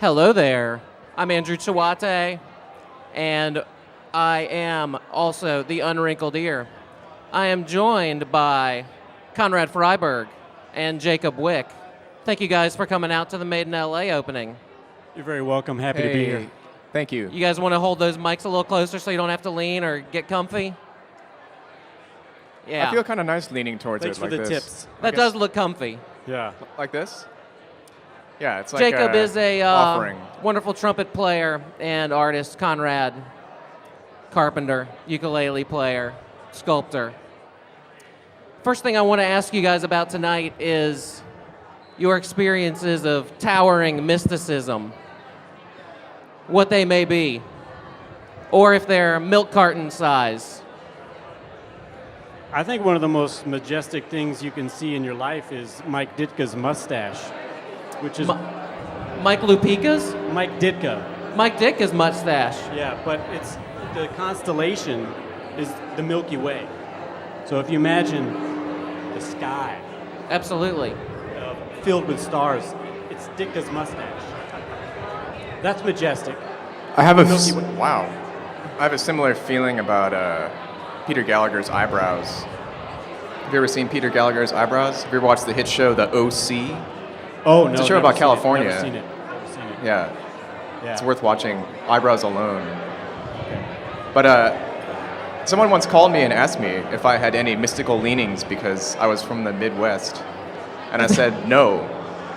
Hello there. I'm Andrew Choate, and I am also the Unwrinkled Ear. I am joined by Conrad Freiburg and Jacob Wick. Thank you guys for coming out to the Made in LA opening. You're very welcome. Happy to be here. Thank you. You guys want to hold those mics a little closer so you don't have to lean or get comfy? Yeah. I feel kind of nice leaning towards Thanks it for like the this. tips. That does look comfy. Yeah. Like this? Yeah, it's like Jacob is a offering. wonderful trumpet player and artist. Conrad, carpenter, ukulele player, sculptor. First thing I want to ask you guys about tonight is your experiences of towering mysticism, what they may be, or if they're milk carton size. I think one of the most majestic things you can see in your life is Mike Ditka's mustache, which is Mike Lupica's? Mike Ditka. Mike Ditka's mustache. Yeah, but it's the constellation is the Milky Way. So if you imagine the sky Absolutely. filled with stars, it's Ditka's mustache. That's majestic. I have Milky Way. wow. I have a similar feeling about Peter Gallagher's eyebrows. Have you ever seen Peter Gallagher's eyebrows? Have you ever watched the hit show The O.C.? Oh, no. It's a show never about seen California. It. Never seen it. Never seen it. Yeah, Yeah. it's worth watching. Eyebrows alone. But someone once called me and asked me if I had any mystical leanings because I was from the Midwest. And I said no.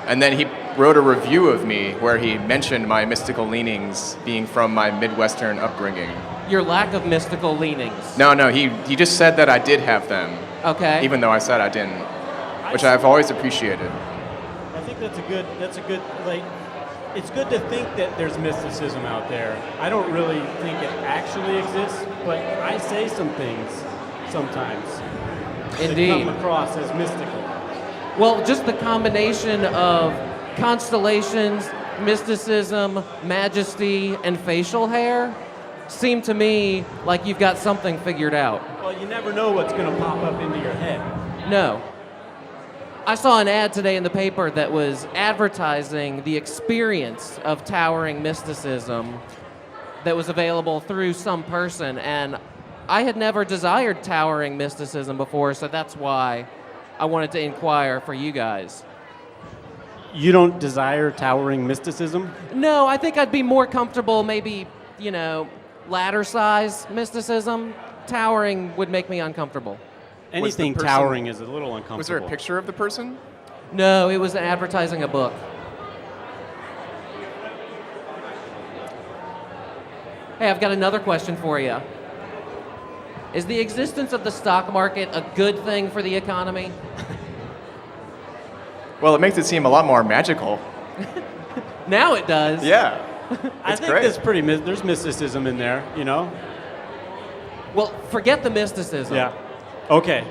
And then he wrote a review of me where he mentioned my mystical leanings being from my Midwestern upbringing. Your lack of mystical leanings. No, he just said that I did have them, Okay. even though I said I didn't, which I've always appreciated. I think that's a good, like, it's good to think that there's mysticism out there. I don't really think it actually exists, but I say some things sometimes Indeed. that come across as mystical. Well, just the combination of constellations, mysticism, majesty, and facial hair seem to me like you've got something figured out. Well, you never know what's going to pop up into your head. No. I saw an ad today in the paper that was advertising the experience of towering mysticism that was available through some person, and I had never desired towering mysticism before, so that's why I wanted to inquire for you guys. You don't desire towering mysticism? No, I think I'd be more comfortable maybe, ladder size mysticism. Towering would make me uncomfortable. Anything person- towering is a little uncomfortable. Was there a picture of the person? No, it was advertising a book. Hey, I've got another question for you. Is the existence of the stock market a good thing for the economy? Well, it makes it seem a lot more magical. Now it does. Yeah, I it's think great. there's mysticism in there, you know? Well, forget the mysticism. Yeah. Okay.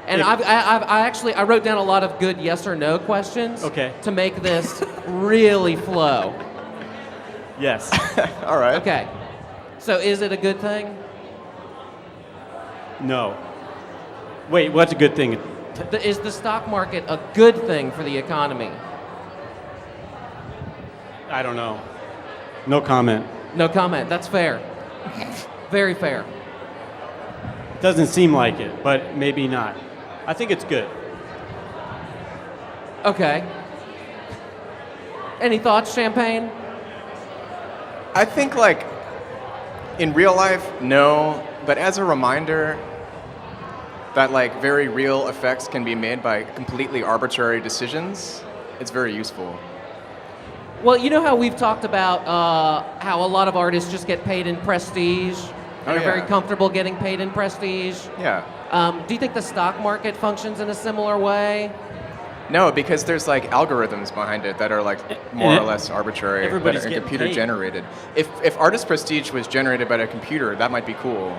And If- I wrote down a lot of good yes or no questions. Okay. To make this really flow. Yes. All right. Okay. So is it a good thing? No. Wait, what's a good thing? Is the stock market a good thing for the economy? I don't know. No comment. No comment. That's fair. Very fair. Doesn't seem like it, but maybe not. I think it's good. Okay. Any thoughts, Champagne? I think, like, in real life, no, but as a reminder that, like, very real effects can be made by completely arbitrary decisions, it's very useful. Well, you know how we've talked about how a lot of artists just get paid in prestige and Oh, are very yeah. comfortable getting paid in prestige. Yeah. Do you think the stock market functions in a similar way? No, because there's, like, algorithms behind it that are, like, more or less arbitrary, that Everybody's are getting computer paid. generated. If artist prestige was generated by a computer, that might be cool.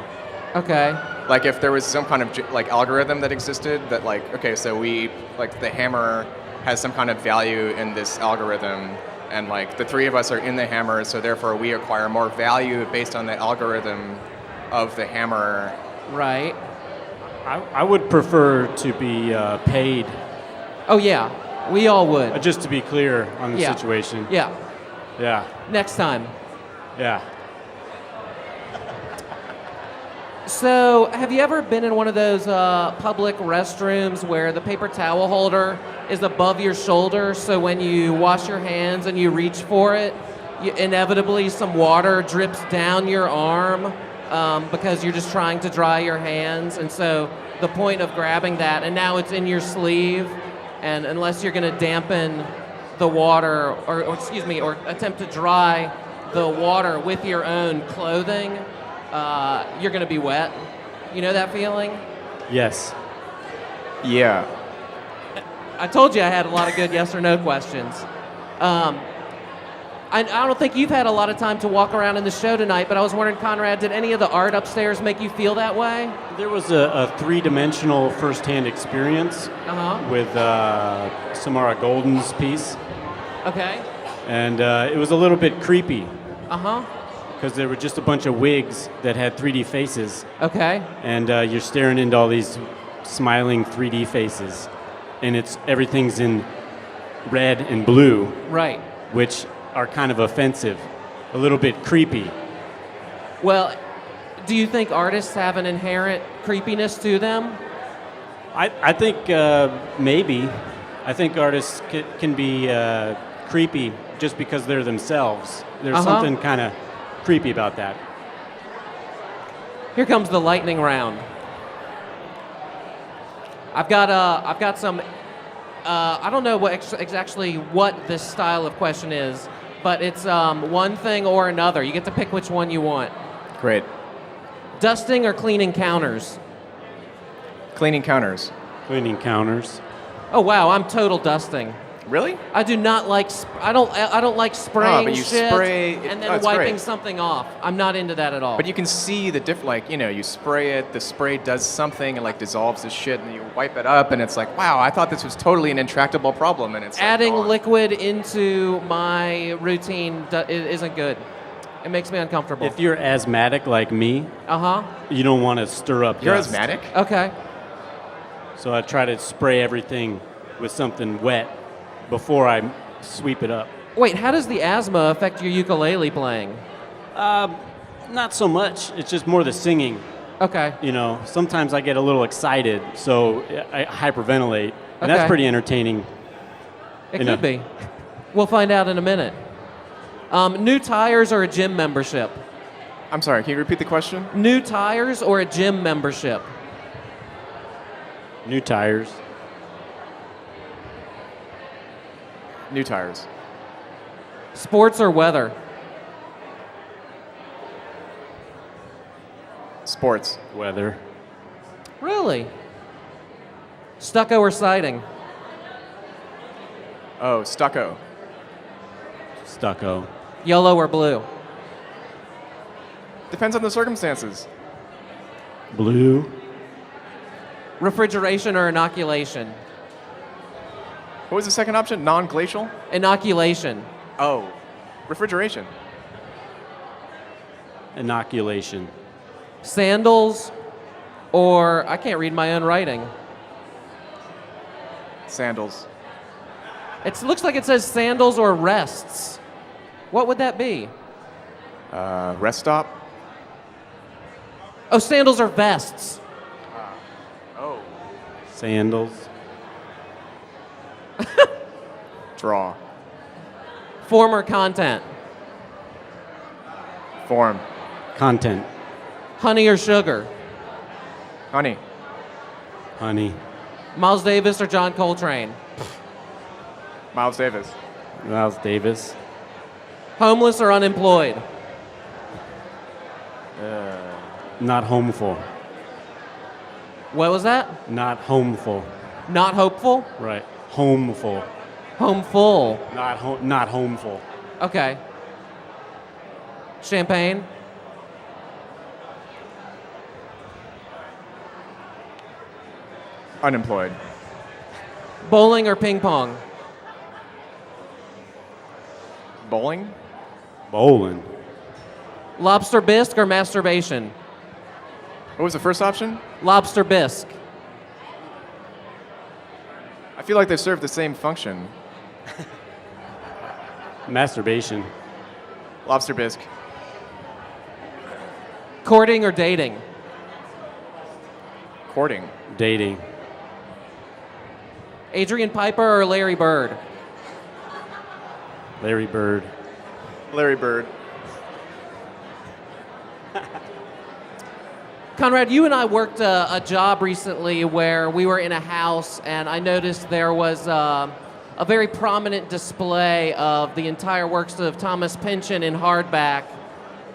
Okay. Like, if there was some kind of like algorithm that existed that, like, okay, so we, like, the hammer has some kind of value in this algorithm, and, like, the three of us are in the hammer, so therefore we acquire more value based on the algorithm of the hammer. Right. I would prefer to be paid, Oh, yeah. We all would. just to be clear on the Yeah. situation. Yeah. Yeah. Next time. Yeah. So, have you ever been in one of those public restrooms where the paper towel holder is above your shoulder, so when you wash your hands and you reach for it, inevitably some water drips down your arm because you're just trying to dry your hands, and so the point of grabbing that, and now it's in your sleeve, and unless you're going to dampen the water, or attempt to dry the water with your own clothing, you're going to be wet. You know that feeling? Yes. Yeah. I told you I had a lot of good yes or no questions. I don't think you've had a lot of time to walk around in the show tonight, but I was wondering, Conrad, did any of the art upstairs make you feel that way? There was a three-dimensional first-hand experience with Samara Golden's piece. Okay. And it was a little bit creepy. Uh-huh. Because there were just a bunch of wigs that had 3D faces. Okay. And you're staring into all these smiling 3D faces. And everything's in red and blue. Right. Which are kind of offensive, a little bit creepy. Well, do you think artists have an inherent creepiness to them? I think maybe. I think artists can be creepy just because they're themselves. There's something kind of creepy about that. Here comes the lightning round. I've got some. I don't know exactly what this style of question is, but it's one thing or another. You get to pick which one you want. Great. Dusting or cleaning counters? Cleaning counters. Cleaning counters. Oh wow, I'm total dusting. Really? I do not like. I don't like spraying but you shit spray and then it's wiping great. something off. I'm not into that at all. But you can see the you spray it, the spray does something, and like dissolves the shit, and you wipe it up, and it's like, wow, I thought this was totally an intractable problem, and it's adding like, liquid into my routine isn't good. It makes me uncomfortable. If you're asthmatic like me, you don't want to stir up You're dust. asthmatic? Okay. So I try to spray everything with something wet before I sweep it up. Wait, how does the asthma affect your ukulele playing? Not so much. It's just more the singing. Okay. You know, sometimes I get a little excited, so I hyperventilate, and that's pretty entertaining. It could be. We'll find out in a minute. New tires or a gym membership? I'm sorry, can you repeat the question? New tires or a gym membership? New tires. New tires. Sports or weather? Sports. Weather. Really? Stucco or siding? Oh, stucco. Stucco. Yellow or blue? Depends on the circumstances. Blue. Refrigeration or inoculation? What was the second option? Non-glacial? Inoculation. Oh, refrigeration. Inoculation. Sandals or, I can't read my own writing. Sandals. It looks like it says sandals or rests. What would that be? Rest stop. Oh, sandals or vests. Oh. Sandals. Draw. Form or content? Form. Content. Honey or sugar? Honey. Honey. Miles Davis or John Coltrane? Miles Davis. Miles Davis. Homeless or unemployed? Not homeful. What was that? Not homeful. Not hopeful? Right. Homeful. Homeful. Not homeful. Okay. Champagne? Unemployed. Bowling or ping pong? Bowling. Bowling. Lobster bisque or masturbation? What was the first option? Lobster bisque. I feel like they serve the same function. Masturbation. Lobster bisque. Courting or dating? Courting. Dating. Adrian Piper or Larry Bird? Larry Bird. Larry Bird. Conrad, you and I worked a job recently where we were in a house, and I noticed there was a very prominent display of the entire works of Thomas Pynchon in hardback.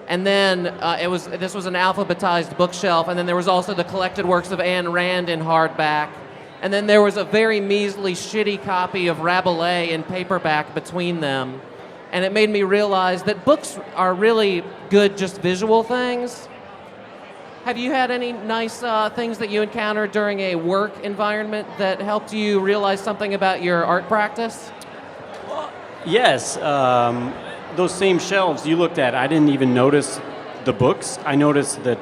And then this was an alphabetized bookshelf, and then there was also the collected works of Ayn Rand in hardback. And then there was a very measly, shitty copy of Rabelais in paperback between them. And it made me realize that books are really good just visual things. Have you had any nice things that you encountered during a work environment that helped you realize something about your art practice? Yes. Those same shelves you looked at, I didn't even notice the books. I noticed that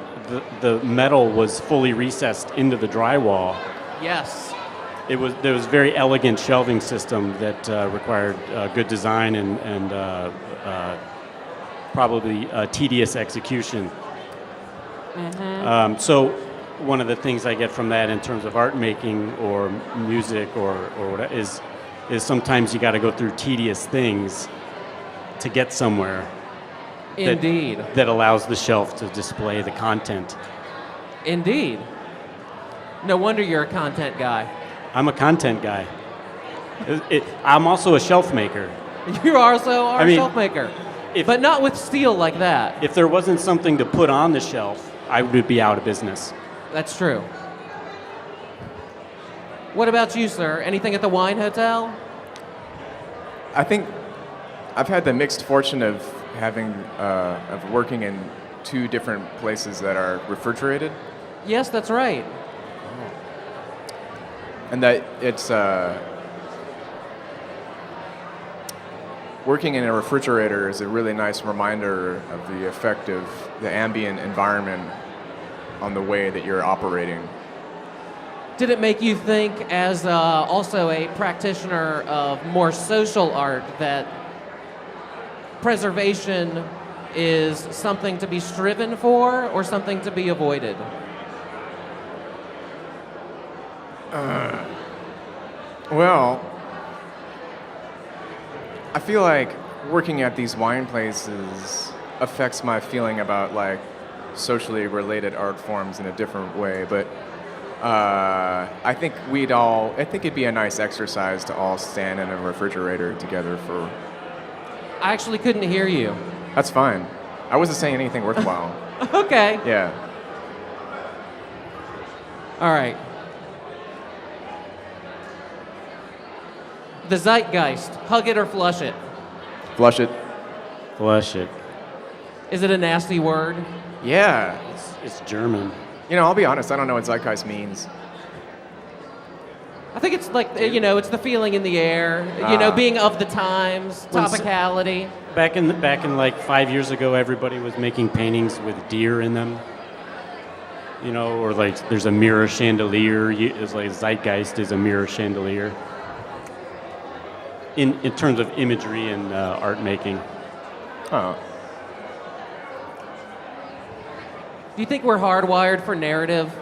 the metal was fully recessed into the drywall. Yes. There was a very elegant shelving system that required good design and probably tedious execution. Mm-hmm. So one of the things I get from that in terms of art making or music or what is sometimes you got to go through tedious things to get somewhere. Indeed. That allows the shelf to display the content. Indeed. No wonder you're a content guy. I'm a content guy. I'm also a shelf maker. You also are I a mean, shelf maker, but not with steel like that. If there wasn't something to put on the shelf, I would be out of business. That's true. What about you, sir? Anything at the wine hotel? I think I've had the mixed fortune of working in two different places that are refrigerated, Yes, that's right. and that it's working in a refrigerator is a really nice reminder of the effect of the ambient environment on the way that you're operating. Did it make you think, as also a practitioner of more social art, that preservation is something to be striven for or something to be avoided? Well, I feel like working at these wine places affects my feeling about like socially related art forms in a different way, but I think it'd be a nice exercise to all stand in a refrigerator together for... I actually couldn't hear you. That's fine. I wasn't saying anything worthwhile. Okay. Yeah. All right. The zeitgeist, hug it or flush it. Flush it. Flush it. Is it a nasty word? Yeah. It's German. You know, I'll be honest, I don't know what zeitgeist means. I think it's like, it's the feeling in the air, being of the times, topicality. Back in like 5 years ago, everybody was making paintings with deer in them. Or like there's a mirror chandelier. It's like zeitgeist is a mirror chandelier. In terms of imagery and art making. Oh. Do you think we're hardwired for narrative?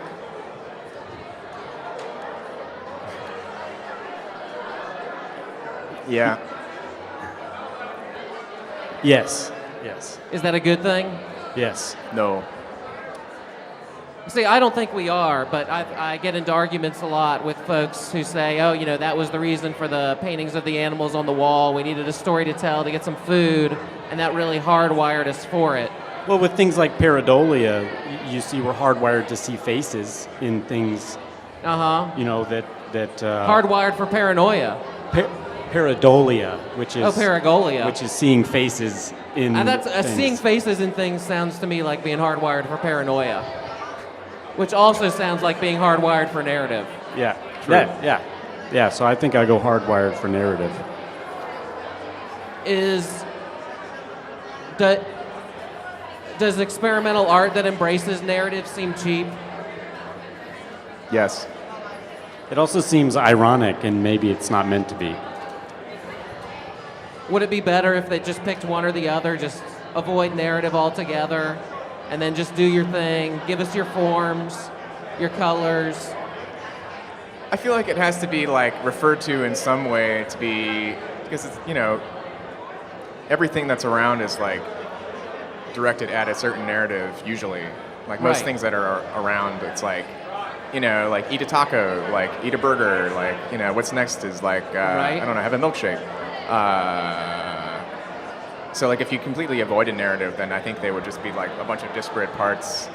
Yeah. Yes. Is that a good thing? Yes. No. See, I don't think we are, but I get into arguments a lot with folks who say, that was the reason for the paintings of the animals on the wall. We needed a story to tell to get some food, and that really hardwired us for it. Well, with things like pareidolia, you see we're hardwired to see faces in things. Uh-huh. That Hardwired for paranoia. Pareidolia, which is paragolia, which is seeing faces in. Seeing faces in things sounds to me like being hardwired for paranoia, which also sounds like being hardwired for narrative. Yeah. True. Yeah. So I think I go hardwired for narrative. Does experimental art that embraces narrative seem cheap? Yes. It also seems ironic, and maybe it's not meant to be. Would it be better if they just picked one or the other, just avoid narrative altogether, and then just do your thing? Give us your forms, your colors. I feel like it has to be like referred to in some way to be, because it's, everything that's around is like directed at a certain narrative usually. Like most Right. things that are around, it's like, like eat a taco, like eat a burger, like, what's next is like, Right. I don't know, have a milkshake. So like if you completely avoid a narrative, then I think they would just be like a bunch of disparate parts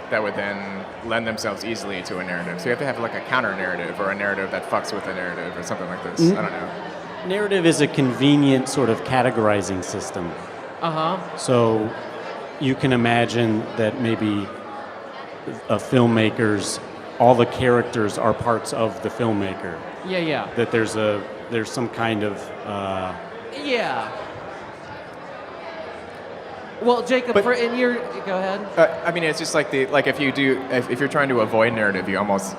that would then lend themselves easily to a narrative. So you have to have like a counter narrative or a narrative that fucks with a narrative or something like this. I don't know. Narrative is a convenient sort of categorizing system. So you can imagine that maybe a filmmaker's, all the characters are parts of the filmmaker. Yeah. That there's some kind of Yeah. Well, Jacob, But- go ahead. I mean, it's just like if you're trying to avoid narrative, you almost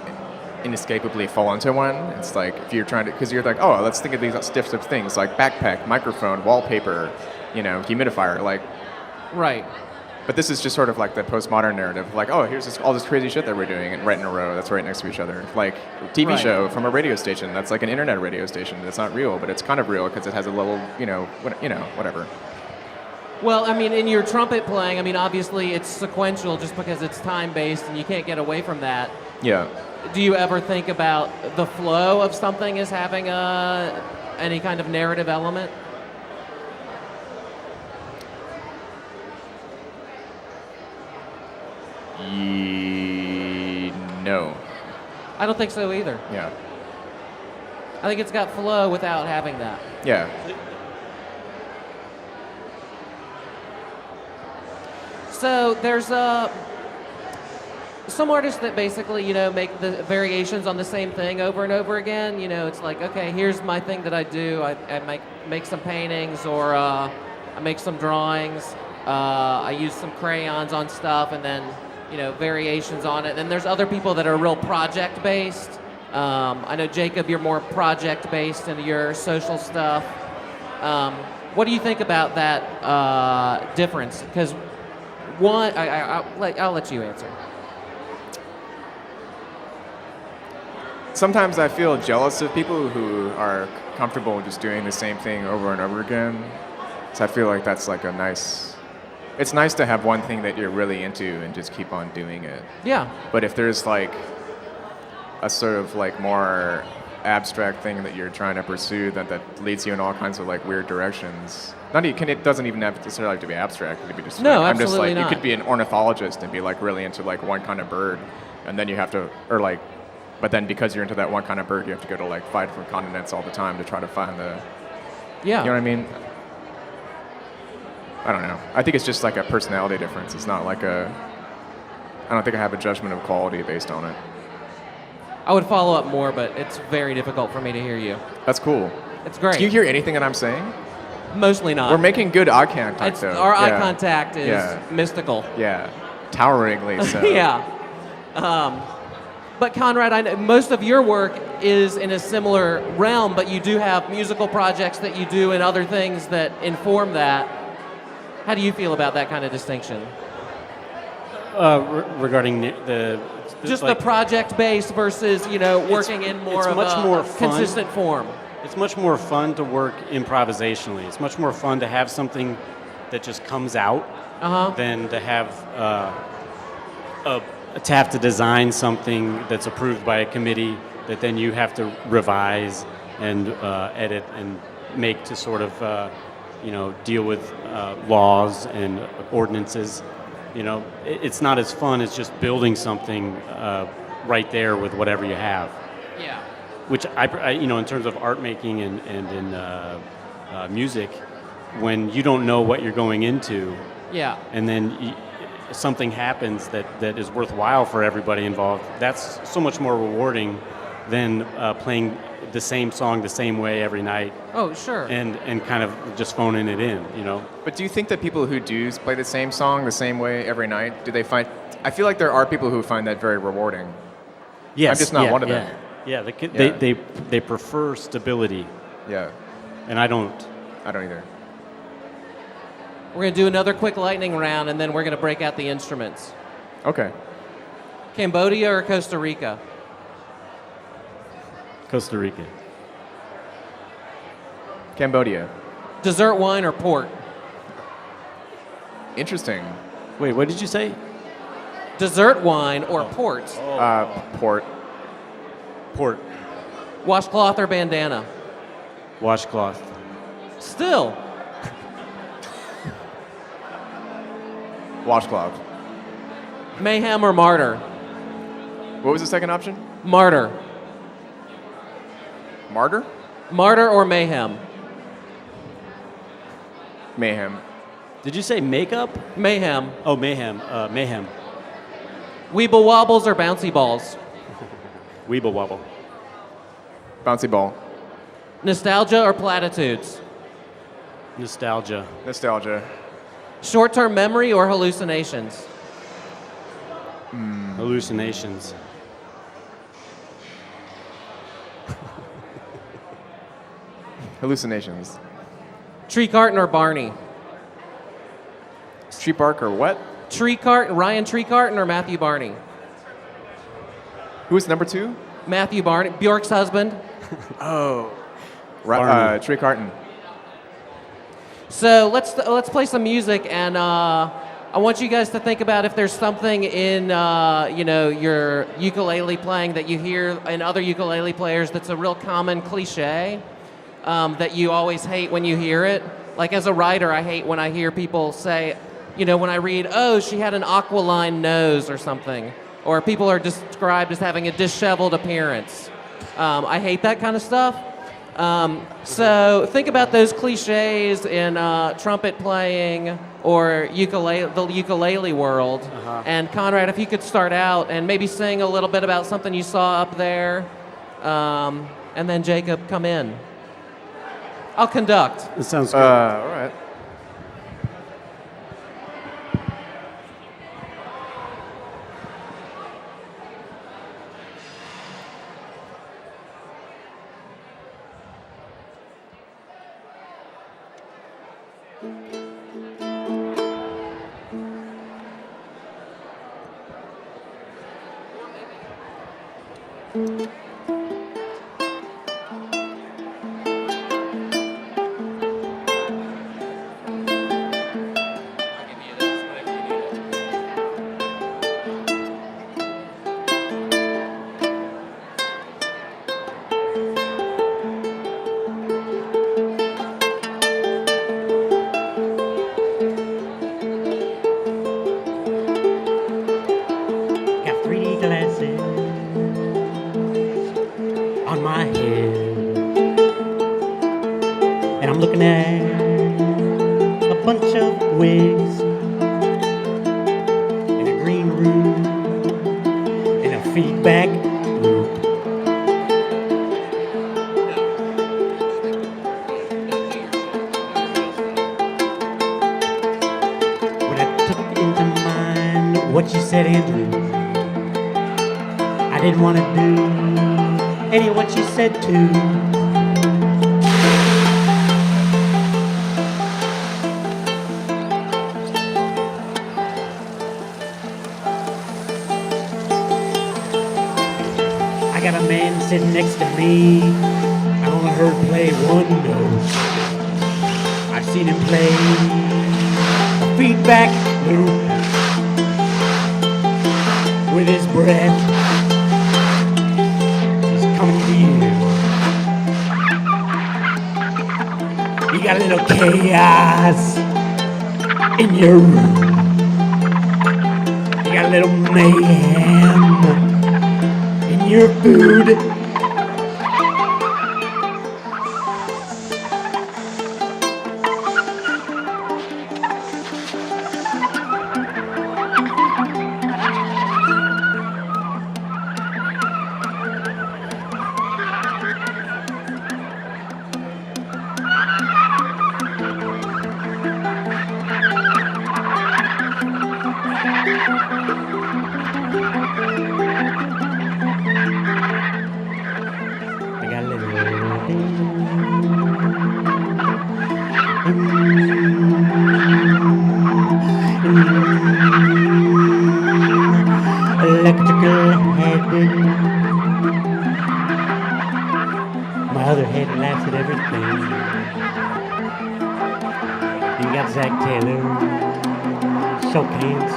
inescapably fall into one. It's like if you're trying to, because you're like, oh, let's think of these stiff things like backpack, microphone, wallpaper, humidifier, like. Right. But this is just sort of like the postmodern narrative, like, oh, here's all this crazy shit that we're doing, and right in a row, that's right next to each other. Like a TV Right. show from a radio station, that's like an internet radio station. It's not real, but it's kind of real because it has a little, whatever. Well, I mean, in your trumpet playing, I mean, obviously it's sequential just because it's time-based and you can't get away from that. Yeah. Do you ever think about the flow of something as having any kind of narrative element? No. I don't think so either. Yeah. I think it's got flow without having that. Yeah. So there's some artists that basically, make the variations on the same thing over and over again. It's like, okay, here's my thing that I do. I make some paintings, or I make some drawings. I use some crayons on stuff, and then, variations on it. And there's other people that are real project-based. I know, Jacob, you're more project-based in your social stuff. What do you think about that difference? Because one, I'll let you answer. Sometimes I feel jealous of people who are comfortable just doing the same thing over and over again. So I feel like that's like it's nice to have one thing that you're really into and just keep on doing it. Yeah. But if there's like a sort of like more abstract thing that you're trying to pursue that leads you in all kinds of like weird directions. It doesn't even necessarily have to be abstract. It could be just No, like, I'm just absolutely like, not. you could be an ornithologist and be like really into like one kind of bird, and then you have to, but then because you're into that one kind of bird, you have to go to like 5 different continents all the time to try to find Yeah. you know what I mean? I don't know. I think it's just like a personality difference. It's not like I don't think I have a judgment of quality based on it. I would follow up more, but it's very difficult for me to hear you. That's cool. It's great. Do you hear anything that I'm saying? Mostly not. We're making good eye contact, though. Our eye Yeah. contact is Yeah. mystical. Yeah. Toweringly so. Yeah. But Conrad, I know most of your work is in a similar realm, but you do have musical projects that you do and other things that inform that. How do you feel about that kind of distinction? regarding the Just like, the project base versus, working in more it's of much a more fun. consistent form. It's much more fun to work improvisationally. It's much more fun to have something that just comes out than to have to have to design something that's approved by a committee that then you have to revise and edit and make to sort of deal with laws and ordinances. It's not as fun as just building something right there with whatever you have. Yeah. Which I in terms of art making and in music, when you don't know what you're going into, Yeah. and then something happens that is worthwhile for everybody involved, that's so much more rewarding than playing the same song the same way every night Oh, sure. and kind of just phoning it in, But do you think that people who do play the same song the same way every night, do they find... I feel like there are people who find that very rewarding. Yes, I'm just not one of yeah. them. Yeah, Yeah. they prefer stability, Yeah. and I don't. I don't either. We're going to do another quick lightning round, and then we're going to break out the instruments. Okay. Cambodia or Costa Rica? Costa Rica. Cambodia. Dessert wine or port? Interesting. Wait, what did you say? Dessert wine or port? Port. Port. Washcloth or bandana? Washcloth. Still. Washcloth. Mayhem or martyr? What was the second option? Martyr. Martyr? Martyr or mayhem? Mayhem. Did you say makeup? Mayhem. Oh, mayhem. Mayhem. Weeble wobbles or bouncy balls? Weeble wobble. Bouncy ball. Nostalgia or platitudes? Nostalgia. Nostalgia. Short-term memory or hallucinations? Hallucinations. Hallucinations. Tree Carton or Barney? Street bark or what? Tree Carton, Ryan Tree Carton or Matthew Barney? Who was number 2? Matthew Barney, Bjork's husband. Oh. Barney. Trey Carton. So let's play some music, and I want you guys to think about if there's something in your ukulele playing that you hear in other ukulele players that's a real common cliche that you always hate when you hear it. Like as a writer, I hate when I hear people say, when I read, oh, she had an aquiline nose or something, or people are described as having a disheveled appearance. I hate that kind of stuff. So think about those cliches in trumpet playing or the ukulele world. And Conrad, if you could start out and maybe sing a little bit about something you saw up there, and then Jacob, come in. I'll conduct. That sounds good. All right. Got 3D glasses on my head, and I'm looking at a bunch of wigs in a green room in a feedback loop. When I took into mind what you said, Andrew, I didn't want to do any of what you said to. I got a man sitting next to me. I only heard play one note. I've seen him play a feedback loop with his breath. He's coming to you. You got a little chaos in your room. You got a little mayhem in your food. I got a little my other head laughs at everything. You got Zach Taylor, shook hands.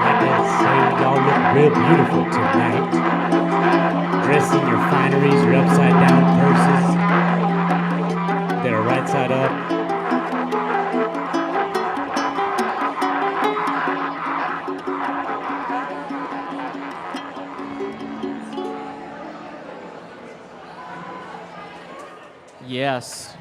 Like I say, y'all look real beautiful tonight. Dressed in your fineries, your upside down purses that are right side up. Yes.